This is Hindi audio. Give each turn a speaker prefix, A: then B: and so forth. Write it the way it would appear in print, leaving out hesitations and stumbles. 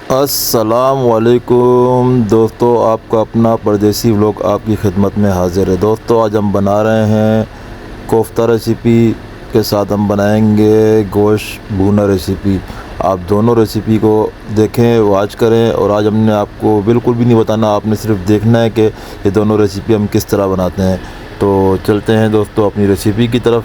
A: अस्सलाम वालेकुम दोस्तों, आपका अपना परदेसी व्लॉग आपकी खिदमत में हाज़िर है। दोस्तों आज हम बना रहे हैं कोफ्ता रेसिपी के साथ हम बनाएंगे गोश्त भुना रेसिपी। आप दोनों रेसिपी को देखें, वॉच करें। और आज हमने आपको बिल्कुल भी नहीं बताना, आपने सिर्फ देखना है कि ये दोनों रेसिपी हम किस तरह बनाते हैं। तो चलते हैं दोस्तों अपनी रेसिपी की तरफ।